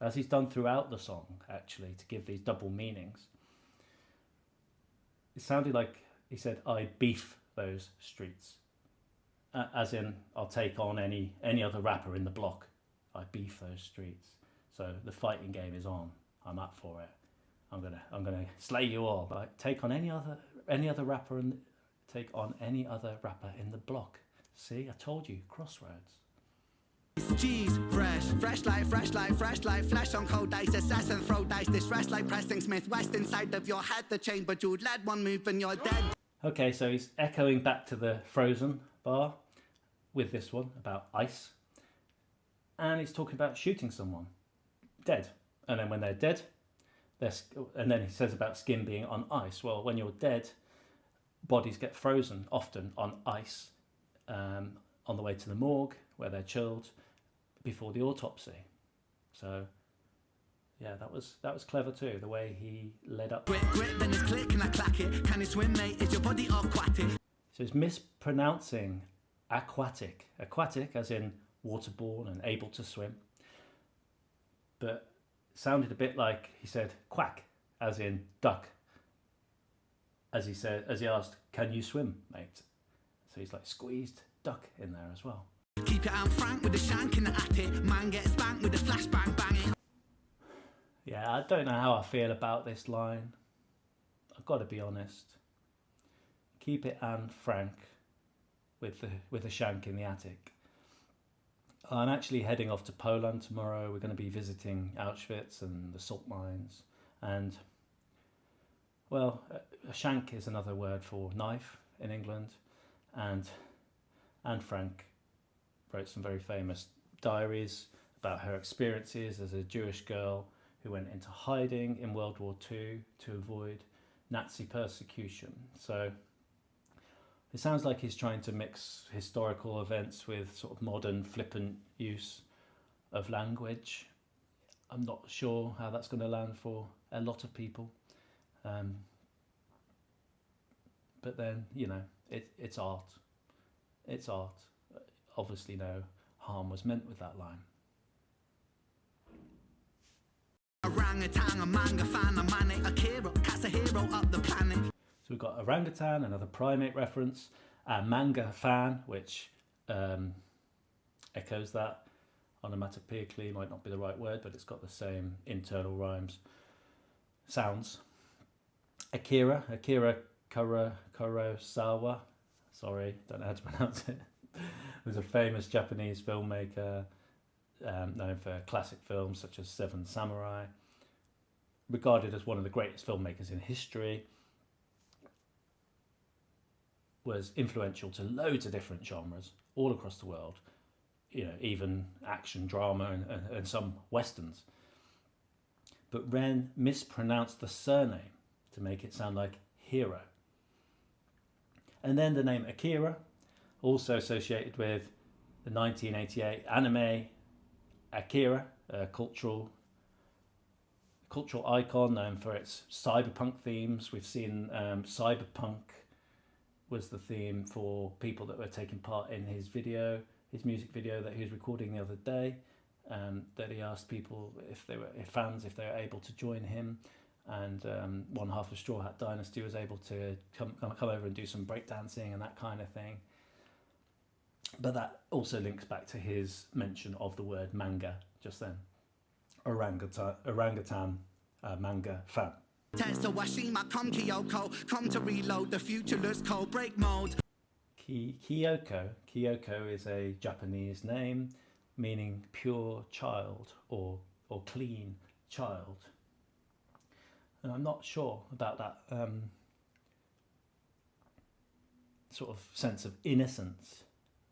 As he's done throughout the song, actually, to give these double meanings. It sounded like he said, I beef those streets. As in, I'll take on any other rapper in the block. I beef those streets. So the fighting game is on. I'm up for it. I'm gonna slay you all. Like, take on any other rapper and take on any other rapper in the block. See, I told you, crossroads. Cheese, fresh like flash on cold dice, assassin throw dice, this fresh like Preston Smith West inside of your head, the chamber jeweled lead, one move and you're dead. Okay, so he's echoing back to the Frozen bar with this one about ice, and he's talking about shooting someone dead, and then when they're dead, and then he says about skin being on ice. Well, when you're dead, bodies get frozen often on ice on the way to the morgue where they're chilled before the autopsy. So yeah, that was clever too, the way he led up. Grip, then it's click and I clack it. Can you swim, mate? Is your body aquatic? So he's mispronouncing aquatic. Aquatic as in waterborne and able to swim. But it sounded a bit like he said quack as in duck. as he asked, "Can you swim, mate?" So he's like squeezed duck in there as well. Keep it out frank with the shank in the attic. Man gets spanked with the flashbang banging. Yeah, I don't know how I feel about this line. I've got to be honest. Keep it and frank with the shank in the attic. I'm actually heading off to Poland tomorrow. We're going to be visiting Auschwitz and the salt mines. And, well, a shank is another word for knife in England. And Anne Frank wrote some very famous diaries about her experiences as a Jewish girl who went into hiding in World War II to avoid Nazi persecution. So it sounds like he's trying to mix historical events with sort of modern flippant use of language. I'm not sure how that's going to land for a lot of people. But then, you know, it's art. It's art. Obviously no harm was meant with that line. Orangutan, a manga fan, a manic, a hero, cat's a hero up the planet. So we've got orangutan, another primate reference, a manga fan, which echoes that. Onomatopoeically might not be the right word, but it's got the same internal rhymes. Sounds. Akira Kurosawa, sorry, don't know how to pronounce it, was a famous Japanese filmmaker known for classic films such as Seven Samurai, regarded as one of the greatest filmmakers in history, was influential to loads of different genres all across the world, you know, even action, drama, and some westerns. But Ren mispronounced the surname to make it sound like hero. And then the name Akira, also associated with the 1988 anime Akira, a cultural icon known for its cyberpunk themes. We've seen cyberpunk was the theme for people that were taking part in his music video that he was recording the other day. That he asked people if they were able to join him, and one half of Straw Hat Dynasty was able to come over and do some breakdancing and that kind of thing. But that also links back to his mention of the word manga just then. Orangutan, manga fan. Tetsu Washima, come Kyoko, come to reload, the future looks cold, break mode. Kyoko is a Japanese name meaning pure child or clean child. And I'm not sure about that sort of sense of innocence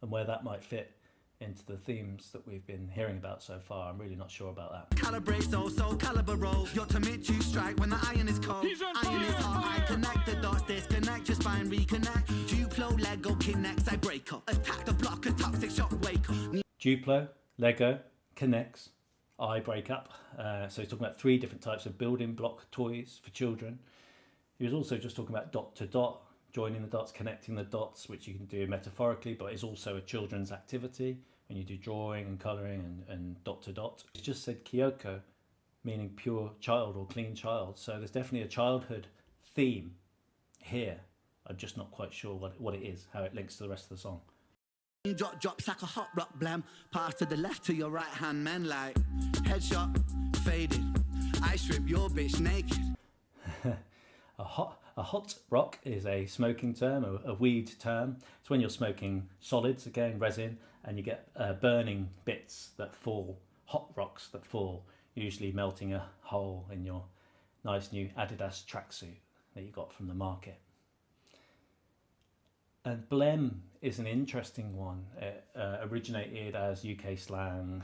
and where that might fit into the themes that we've been hearing about so far. I'm really not sure about that. Calibrate soul, caliber roll. You're to mid to strike when the iron is cold. Iron is hot, I connect the dots, disconnect your spine, reconnect. Duplo, Lego, connects, I break up. Attack the block, a toxic shock, wake up. Duplo, Lego, connects, I break up. So he's talking about 3 different types of building block toys for children. He was also just talking about dot to dot, joining the dots, connecting the dots, which you can do metaphorically, but is also a children's activity when you do drawing and colouring and dot to dot. He just said Kyoko, meaning pure child or clean child. So there's definitely a childhood theme here. I'm just not quite sure what it is, how it links to the rest of the song. Drops like a hot rock blam. Pass to the left to your right hand, man, like headshot, faded. I strip your bitch naked. A hot rock is a smoking term, a weed term. It's when you're smoking solids, again resin, and you get burning bits that fall, hot rocks that fall, usually melting a hole in your nice new Adidas tracksuit that you got from the market. And blem is an interesting one. It originated as UK slang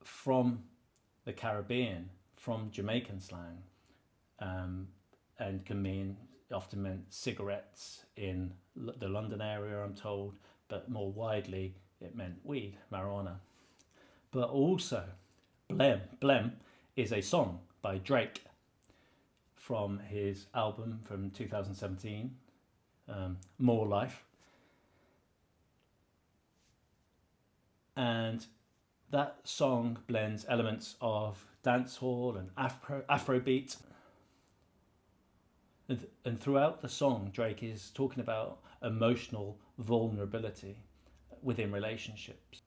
from the Caribbean, from Jamaican slang, and often meant cigarettes in the London area, I'm told, but more widely it meant weed, marijuana. But also, blem is a song by Drake from his album from 2017, More Life. And that song blends elements of dancehall and Afrobeat. And throughout the song, Drake is talking about emotional vulnerability within relationships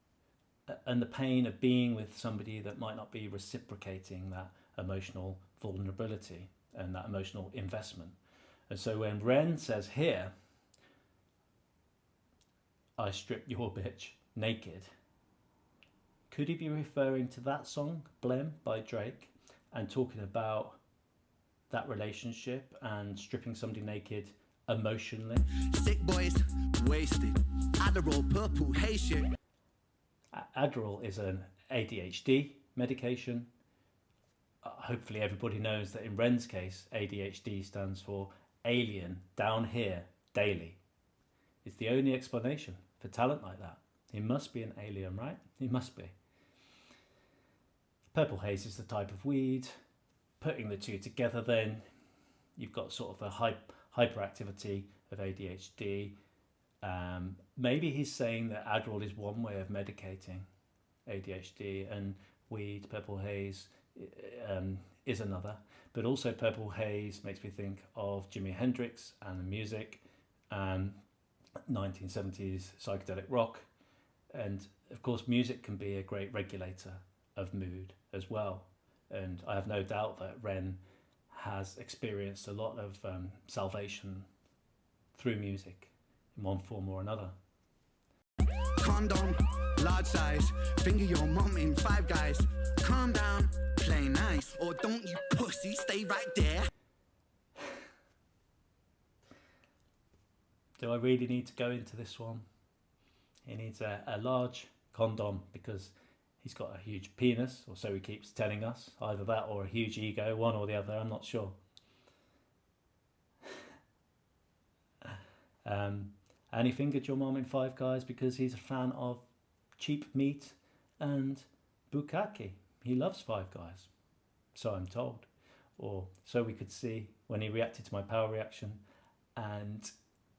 and the pain of being with somebody that might not be reciprocating that emotional vulnerability and that emotional investment. And so when Ren says here, I stripped your bitch naked, could he be referring to that song, Blem, by Drake, and talking about that relationship and stripping somebody naked emotionally? Sick boys, wasted. Adderall, purple, hey shit. Adderall is an ADHD medication. Hopefully everybody knows that in Ren's case, ADHD stands for alien, down here, daily. It's the only explanation for talent like that. He must be an alien, right? He must be. Purple haze is the type of weed. Putting the two together, then you've got sort of a hyperactivity of ADHD. Maybe he's saying that Adderall is one way of medicating ADHD and weed, purple haze, is another. But also purple haze makes me think of Jimi Hendrix and the music, 1970s psychedelic rock. And of course music can be a great regulator of mood as well. And I have no doubt that Ren has experienced a lot of salvation through music in one form or another. Condom, large size, finger your mum in Five Guys. Calm down, play nice, or don't you pussy stay right there. Do I really need to go into this one? He needs a large condom because he's got a huge penis, or so he keeps telling us. Either that or a huge ego, one or the other, I'm not sure. And he fingered your mom in Five Guys because he's a fan of cheap meat and bukkake. He loves Five Guys, so I'm told. Or so we could see when he reacted to my power reaction, and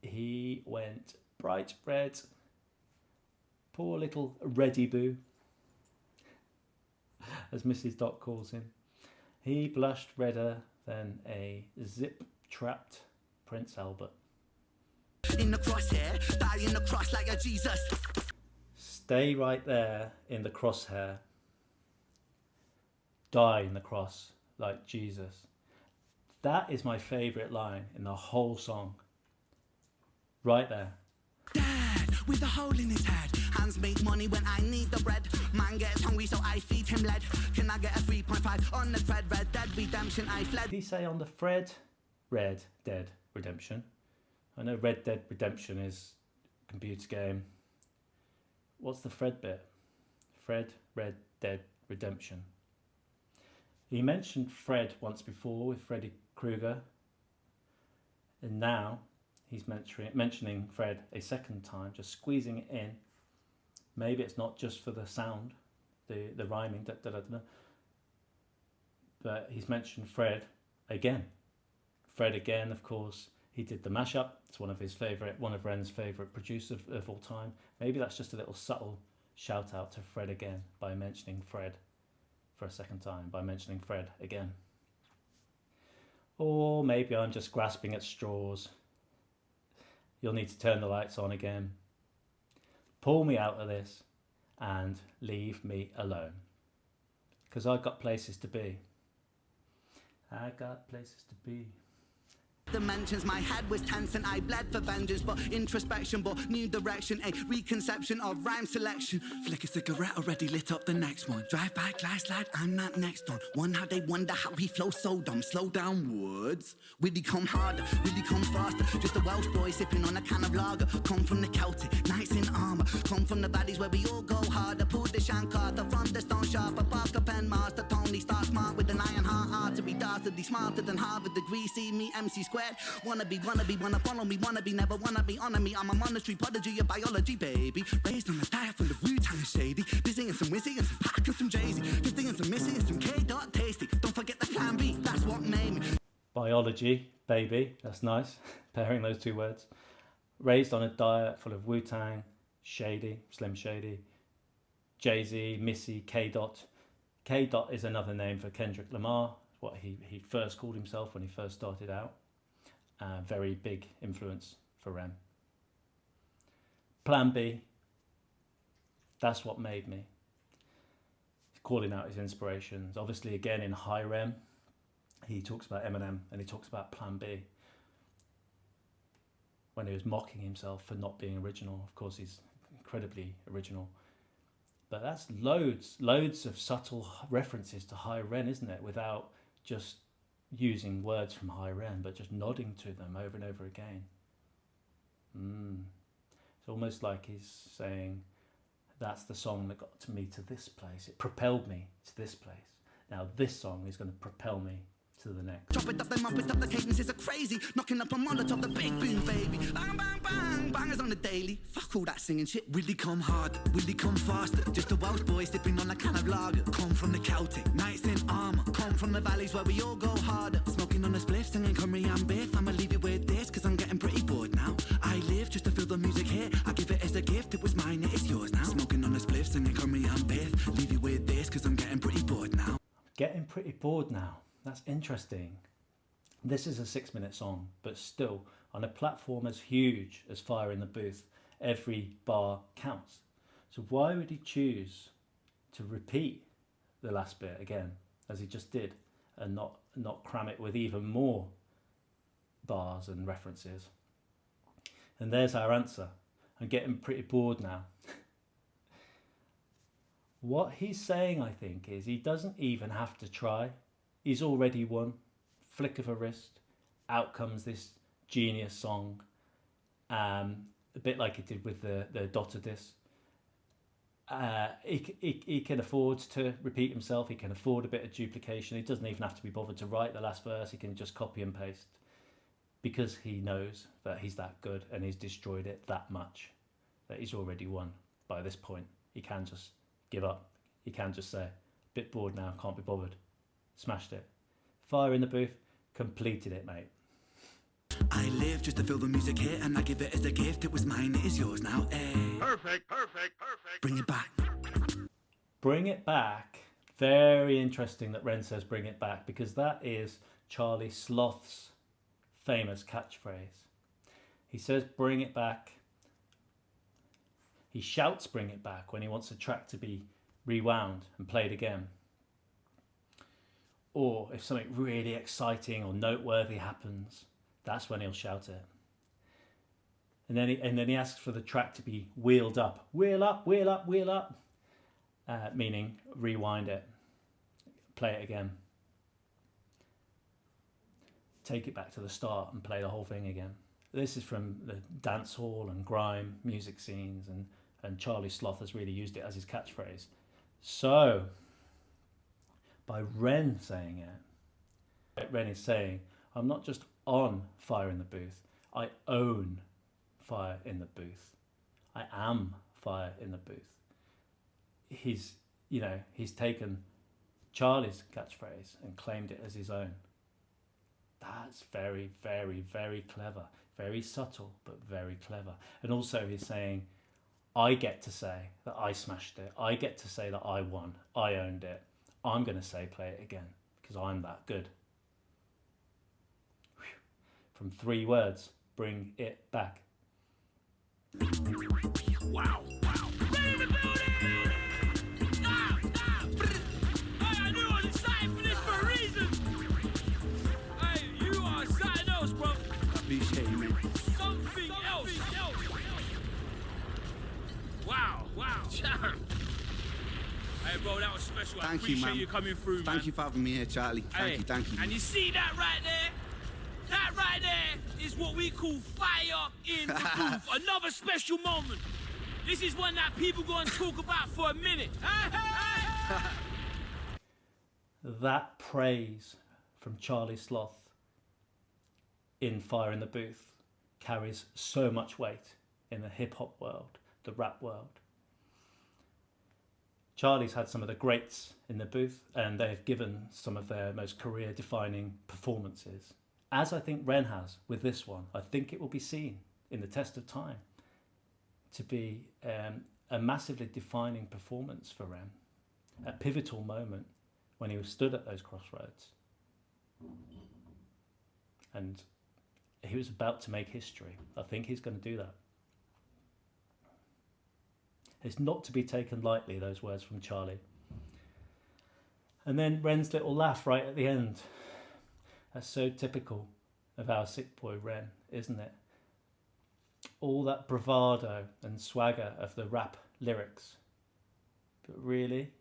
he went bright red. Poor little Reddy Boo, as Mrs. Dot calls him. He blushed redder than a zip-trapped Prince Albert. In the crosshair, die in the cross like a Jesus. Stay right there in the crosshair. Die in the cross like Jesus. That is my favourite line in the whole song. Right there. Dad, with a hole in his head. Hands make money when I need the bread. Man gets hungry so I feed him lead. Can I get a 3.5 on the thread? Red Dead Redemption, I fled. Did he say on the Fred? Red Dead Redemption. I know Red Dead Redemption is a computer game. What's the Fred bit? Fred, Red Dead Redemption. He mentioned Fred once before with Freddy Krueger. And now he's mentioning Fred a second time, just squeezing it in. Maybe it's not just for the sound, the rhyming, but he's mentioned Fred again. Fred again, of course. He did the mashup. It's one of Ren's favourite producers of all time. Maybe that's just a little subtle shout out to Fred again by mentioning Fred for a second time, by mentioning Fred again. Or maybe I'm just grasping at straws. You'll need to turn the lights on again. Pull me out of this and leave me alone. Because I've got places to be. I got places to be. Dimensions, my head was tense and I bled for vengeance, but introspection, but new direction, a reconception of rhyme selection. Flick a cigarette, already lit up the next one. Drive by, glass slide, I'm that next one. One how they wonder how we flow so dumb. Slow down words, really come harder, really come faster. Just a Welsh boy sipping on a can of lager. Come from the Celtic, knights in armour. Come from the baddies where we all go harder. Pull the Shankarta from the stone sharper. Parker pen master, Tony Star smart with an iron heart. To be dastardly smarter than Harvard degree. See me, MC squared. Wanna follow me, wanna be, never wanna be honor me. I'm a monastery prodigy of biology, baby. Raised on a diet full of Wu-Tang and shady. Busy and some Wizzy and some Pac and some Jay-Z. Busy and some Missy and some K. Tasty. Don't forget the plan B, that's what made me. Biology, baby, that's nice. Pairing those two words. Raised on a diet full of Wu-Tang, Shady, Slim Shady, Jay-Z, Missy, K. K. is another name for Kendrick Lamar, what he first called himself when he first started out. Very big influence for Ren. Plan B, that's what made me. He's calling out his inspirations. Obviously, again, in High Rem, he talks about Eminem and he talks about Plan B. When he was mocking himself for not being original. Of course, he's incredibly original. But that's loads of subtle references to High Ren, isn't it? Without just using words from High Ren, but just nodding to them over and over again. It's almost like he's saying, that's the song that got to me to this place. It propelled me to this place. Now this song is going to propel me to the next. Chop it up, then mop it up, the cadences are crazy. Knocking up a Molotov, the big boom, baby. Bang, bang, bang, bangers on the daily. Fuck all that singing shit. Will they come hard? Will they come faster? Just a Welsh boy sipping on a can of lager. Come from the Celtic, knights in armour. Come from the valleys where we all go harder. Smoking on a spliff, singing Cymru and Biff. I'ma leave you with this, cause I'm getting pretty bored now. I live just to feel the music here. I give it as a gift, it was mine, it is yours now. Smoking on a spliff, singing Cymru and Biff. Leave you with this, cause I'm getting pretty bored now. Getting pretty bored now. That's interesting. This is a 6-minute song, but still, on a platform as huge as Fire in the Booth, every bar counts. So why would he choose to repeat the last bit again, as he just did, and not cram it with even more bars and references? And there's our answer. I'm getting pretty bored now. What he's saying, I think, is he doesn't even have to try. He's already won. Flick of a wrist. Out comes this genius song. A bit like he did with the Dotter disc. He can afford to repeat himself. He can afford a bit of duplication. He doesn't even have to be bothered to write the last verse. He can just copy and paste. Because he knows that he's that good and he's destroyed it that much. That he's already won by this point. He can just give up. He can just say, bit bored now, can't be bothered. Smashed it. Fire in the Booth, completed it, mate. I live just to feel the music here, and I give it as a gift. It was mine, it is yours now. Perfect. Bring it back. Bring it back. Very interesting that Ren says bring it back, because that is Charlie Sloth's famous catchphrase. He says bring it back. He shouts bring it back when he wants a track to be rewound and played again. Or if something really exciting or noteworthy happens, that's when he'll shout it. And then he asks for the track to be wheeled up. Wheel up, wheel up, wheel up. Meaning rewind it. Play it again. Take it back to the start and play the whole thing again. This is from the dancehall and grime music scenes, and Charlie Sloth has really used it as his catchphrase. So, by Ren saying it, Ren is saying, I'm not just on Fire in the Booth, I own Fire in the Booth. I am Fire in the Booth. He's taken Charlie's catchphrase and claimed it as his own. That's very, very, very clever. Very subtle, but very clever. And also he's saying, I get to say that I smashed it. I get to say that I won. I owned it. I'm going to say play it again because I'm that good. Whew. From 3 words, bring it back. Wow. Ready to build it! I knew I was excited for this for a reason. Hey, you are something else, bro. Appreciate you, man. Something else. Wow. Hey, bro, that was special. I Thank you, appreciate man. you coming through, man. Thank you for having me here, Charlie. Thank you. And you see that right there? That right there is what we call fire in the booth. Another special moment. This is one that people go and talk about for a minute. That praise from Charlie Sloth in Fire in the Booth carries so much weight in the hip-hop world, the rap world. Charlie's had some of the greats in the booth, and they've given some of their most career-defining performances, as I think Ren has with this one. I think it will be seen in the test of time to be a massively defining performance for Ren, a pivotal moment when he was stood at those crossroads. And he was about to make history. I think he's going to do that. It's not to be taken lightly, those words from Charlie. And then Ren's little laugh right at the end. That's so typical of our sick boy Ren, isn't it? All that bravado and swagger of the rap lyrics. But really,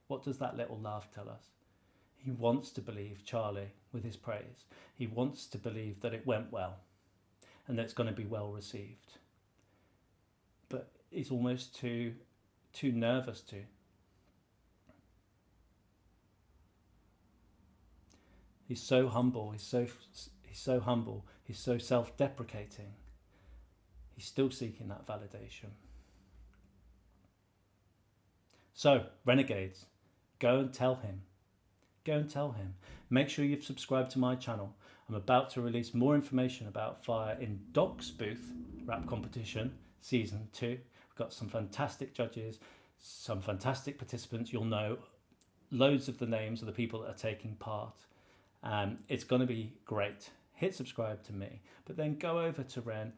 what does that little laugh tell us? He wants to believe Charlie with his praise. He wants to believe that it went well and that it's going to be well received. But he's almost too nervous to. He's so humble, he's so humble, he's so self-deprecating. He's still seeking that validation. So, renegades, go and tell him. Go and tell him. Make sure you've subscribed to my channel. I'm about to release more information about Fire in Doc's Booth rap competition, season 2. We've got some fantastic judges, some fantastic participants. You'll know loads of the names of the people that are taking part. It's going to be great. Hit subscribe to me, but then go over to Ren.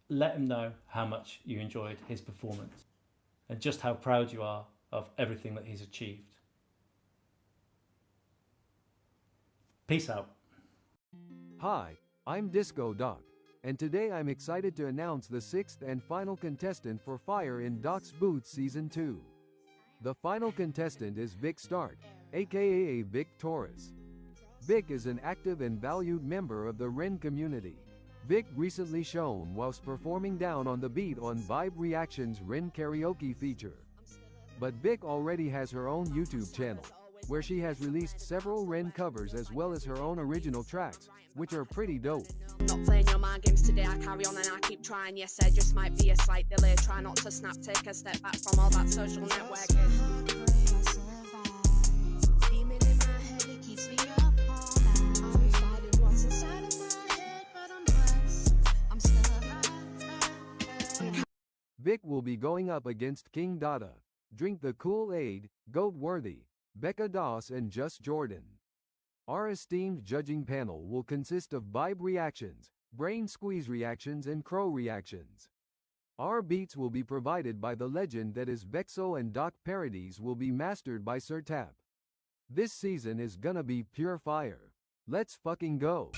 Let him know how much you enjoyed his performance and just how proud you are of everything that he's achieved. Peace out. Hi, I'm Disco Doc, and today I'm excited to announce the 6th and final contestant for Fire in Doc's Booth Season 2. The final contestant is Vic Stark, aka Vic Taurus. Vic is an active and valued member of the Ren community. Vic recently shone whilst performing Down on the Beat on Vibe Reactions' Ren karaoke feature. But Vic already has her own YouTube channel, where she has released several Ren covers as well as her own original tracks, which are pretty dope. Not playing your mind games today, I carry on and I keep trying. Yes, there just might be a slight delay. Try not to snap, take a step back from all that social networking. Vic will be going up against King Dada, Drink the Kool-Aid, Goat Worthy, Becca Doss and Just Jordan. Our esteemed judging panel will consist of Vibe Reactions, Brain Squeeze Reactions and Crow Reactions. Our beats will be provided by the legend that is Vexo, and Doc parodies will be mastered by Sir Tap. This season is gonna be pure fire. Let's fucking go.